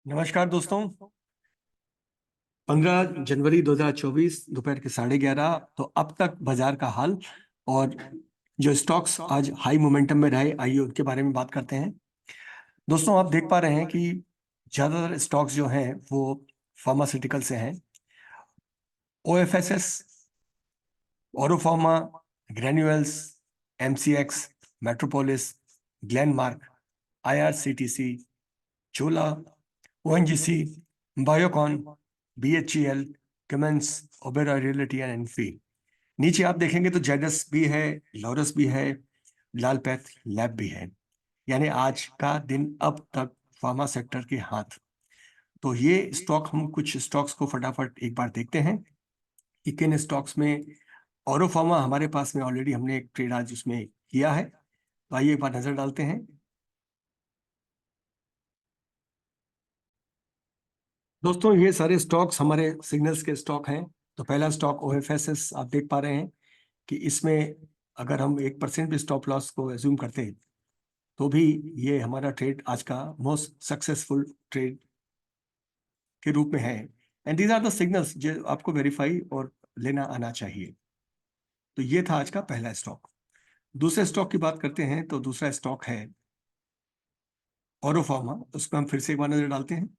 नमस्कार दोस्तों। 15 जनवरी 2024 दोपहर के 11:30। तो अब तक बाजार का हाल और जो स्टॉक्स आज हाई मोमेंटम में रहे, आइए उनके बारे में बात करते हैं। दोस्तों, आप देख पा रहे हैं कि ज्यादातर स्टॉक्स जो हैं वो फार्मास्यूटिकल से हैं। OFSS, Auropharma, Granules, MCX, Metropolis, Glenmark, IRCTC, Chola, ONGC, Biocon, BHEL, Cummins, Oberoi realty and Infy. नीचे आप देखेंगे तो जेडस भी है, लॉरस भी है, लालपैथ लैब भी है। यानी आज का दिन अब तक फार्मा सेक्टर के हाथ। तो ये स्टॉक, हम कुछ स्टॉक्स को फटाफट एक बार देखते हैं कि किन स्टॉक्स में। औरो फार्मा हमारे पास में ऑलरेडी हमने एक ट्रेड आज उसमें किया है, तो आइए एक बार नजर डालते हैं। दोस्तों, ये सारे स्टॉक्स हमारे सिग्नल्स के स्टॉक हैं। तो पहला स्टॉक ओएफएसएस आप देख पा रहे हैं कि इसमें अगर हम 1% भी स्टॉप लॉस को एज्यूम करते हैं तो भी ये हमारा ट्रेड आज का मोस्ट सक्सेसफुल ट्रेड के रूप में है। And these are the signals जो आपको वेरीफाई और लेना आना चाहिए। तो ये था आज का पहला स्टॉक। दूसरे स्टॉक की बात करते हैं तो दूसरा स्टॉक है ऑरोफार्मा। उसको हम फिर से एक बार नजर डालते हैं।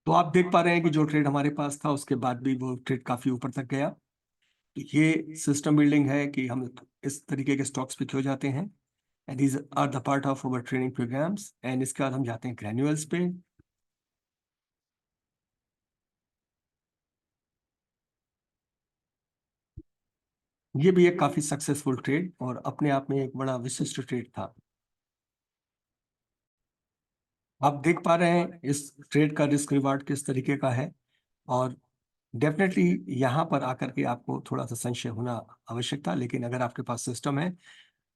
तो आप देख पा रहे हैं कि जो ट्रेड हमारे पास था उसके बाद भी वो ट्रेड काफी ऊपर तक गया। तो ये सिस्टम बिल्डिंग है कि हम इस तरीके के स्टॉक्स पे क्यों जाते हैं। And these are the part of our training programs. And इसके बाद हम जाते हैं ग्रैन्यूअल्स पे। ये भी एक काफी सक्सेसफुल ट्रेड और अपने आप में एक बड़ा विशिष्ट ट्रेड था। आप देख पा रहे हैं इस ट्रेड का रिस्क रिवार्ड किस तरीके का है। और डेफिनेटली यहाँ पर आकर के आपको थोड़ा सा संशय होना आवश्यक था, लेकिन अगर आपके पास सिस्टम है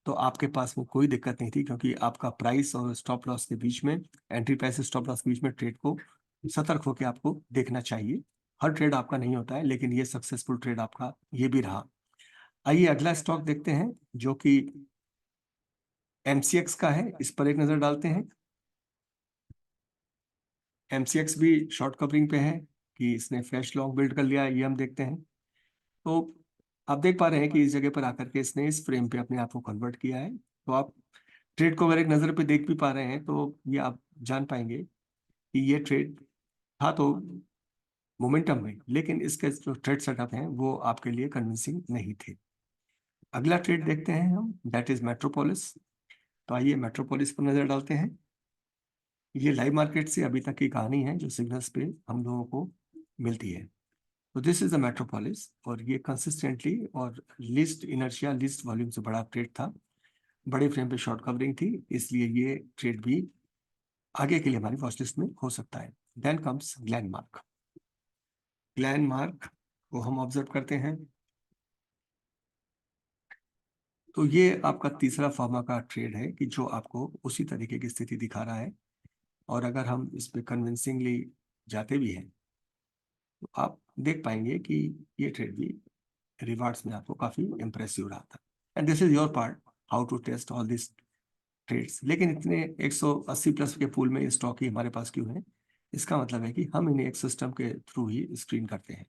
तो आपके पास में कोई दिक्कत नहीं थी, क्योंकि आपका प्राइस और स्टॉप लॉस के बीच में, एंट्री प्राइस स्टॉप लॉस के बीच में ट्रेड को सतर्क होकर आपको देखना चाहिए। हर ट्रेड आपका नहीं होता है, लेकिन ये सक्सेसफुल ट्रेड आपका ये भी रहा। आइए अगला स्टॉक देखते हैं जो कि एमसीएक्स का है। इस पर एक नजर डालते हैं। एमसीएक्स भी शॉर्ट कवरिंग पे है कि इसने फ्रेश लॉन्ग बिल्ड कर लिया, ये हम देखते हैं। तो आप देख पा रहे हैं कि इस जगह पर आकर के इसने इस फ्रेम पे अपने आप को कन्वर्ट किया है। तो आप ट्रेड को अगर एक नजर पे देख भी पा रहे हैं तो ये आप जान पाएंगे कि ये ट्रेड था तो मोमेंटम में, लेकिन इसके जो ट्रेड सेटअप हैं वो आपके लिए कन्विंसिंग नहीं थे। अगला ट्रेड देखते हैं हम, दैट इज मेट्रोपोलिस। तो आइए मेट्रोपोलिस पर नजर डालते हैं। ये लाइव मार्केट से अभी तक की कहानी है जो सिग्नल्स पे हम लोगों को मिलती है। तो दिस इज द मेट्रोपोलिस, और ये कंसिस्टेंटली और लिस्ट इनर्शिया, लिस्ट वॉल्यूम से बड़ा ट्रेड था। बड़े फ्रेम पे शॉर्ट कवरिंग थी, इसलिए ये ट्रेड भी आगे के लिए हमारी वॉच लिस्ट में हो सकता है। Then comes Glenmark. ग्लेनमार्क को हम ऑब्जर्व करते हैं तो ये आपका तीसरा फार्मा का ट्रेड है कि जो आपको उसी तरीके की स्थिति दिखा रहा है। और अगर हम इस पे कन्विंसिंगली जाते भी हैं तो आप देख पाएंगे कि ये ट्रेड भी रिवार्ड्स में आपको काफी इंप्रेसिव रहा था। And this is your part, how to test all this trades. लेकिन इतने 180 प्लस के पूल में ये स्टॉक ही हमारे पास क्यों है? इसका मतलब है कि हम इन्हें एक सिस्टम के थ्रू ही स्क्रीन करते हैं।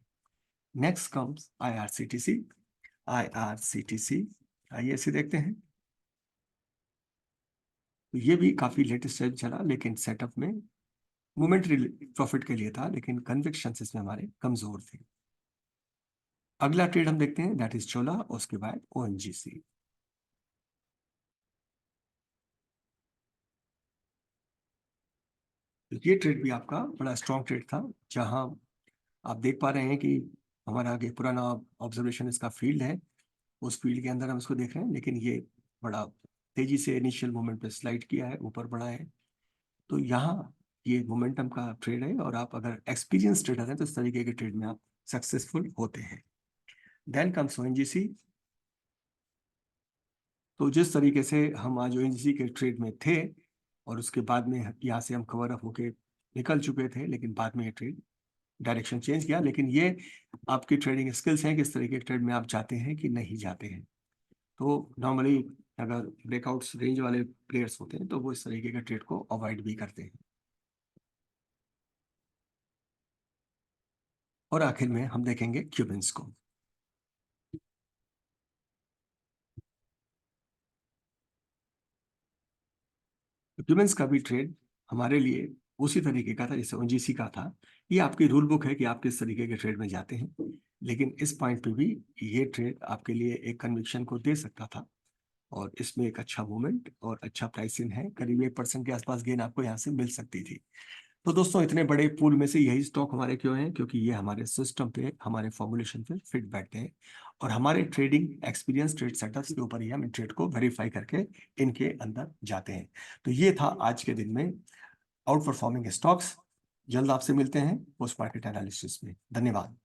Next comes IRCTC. आईआरसीटीसी, आइए इसे देखते हैं। तो ये भी काफी लेटेस्ट चला, लेकिन सेटअप में मोमेंटरी प्रॉफिट के लिए था, लेकिन कन्विक्शन इसमें हमारे कमजोर थे। अगला ट्रेड हम देखते हैं, दैट इज चोला, उसके बाद ओएनजीसी। ये ट्रेड भी आपका बड़ा स्ट्रॉन्ग ट्रेड था, जहां आप देख पा रहे हैं कि हमारा आगे पुराना ऑब्जर्वेशन इसका फील्ड है, उस फील्ड के अंदर हम इसको देख रहे हैं, लेकिन ये बड़ा तेजी से इनिशियल मोमेंट पे स्लाइड किया है, ऊपर बढ़ा है। तो यहाँ ये मोमेंटम का ट्रेड है, और आप अगर एक्सपीरियंस ट्रेडर हैं तो इस तरीके के ट्रेड में आप सक्सेसफुल होते हैं। Then comes ONGC. तो जिस तरीके से हम आज ओएनजीसी के ट्रेड में थे और उसके बाद में यहाँ से हम कवर अप होके निकल चुके थे, लेकिन बाद में ये ट्रेड डायरेक्शन चेंज किया। लेकिन ये आपकी ट्रेडिंग स्किल्स हैं, किस तरीके के ट्रेड में आप जाते हैं कि नहीं जाते हैं। तो नॉर्मली अगर ब्रेकआउट्स रेंज वाले प्लेयर्स होते हैं तो वो इस तरीके के ट्रेड को अवॉइड भी करते हैं। और आखिर में हम देखेंगे क्यूबिन्स को। क्यूबिन्स का भी ट्रेड हमारे लिए उसी तरीके का था जैसे ओजीसी का था। ये आपकी रूल बुक है कि आप किस तरीके के ट्रेड में जाते हैं, लेकिन इस पॉइंट पे भी ये ट्रेड आपके लिए एक कन्विक्शन को दे सकता था। और इसमें एक अच्छा मूवमेंट और अच्छा प्राइसिंग है, करीब 1% के आसपास गेन आपको यहाँ से मिल सकती थी। तो दोस्तों इतने बड़े पूल में से यही स्टॉक हमारे क्यों हैं, क्योंकि ये हमारे सिस्टम पे, हमारे फॉर्मुलेशन पे फिट बैठते हैं और हमारे ट्रेडिंग एक्सपीरियंस, ट्रेड सेटअप्स के ऊपर ही हम इन ट्रेड को वेरीफाई करके इनके अंदर जाते हैं। तो ये था आज के दिन में आउट परफॉर्मिंग स्टॉक्स। जल्द आपसे मिलते हैं पोस्ट मार्केट एनालिसिस में। धन्यवाद।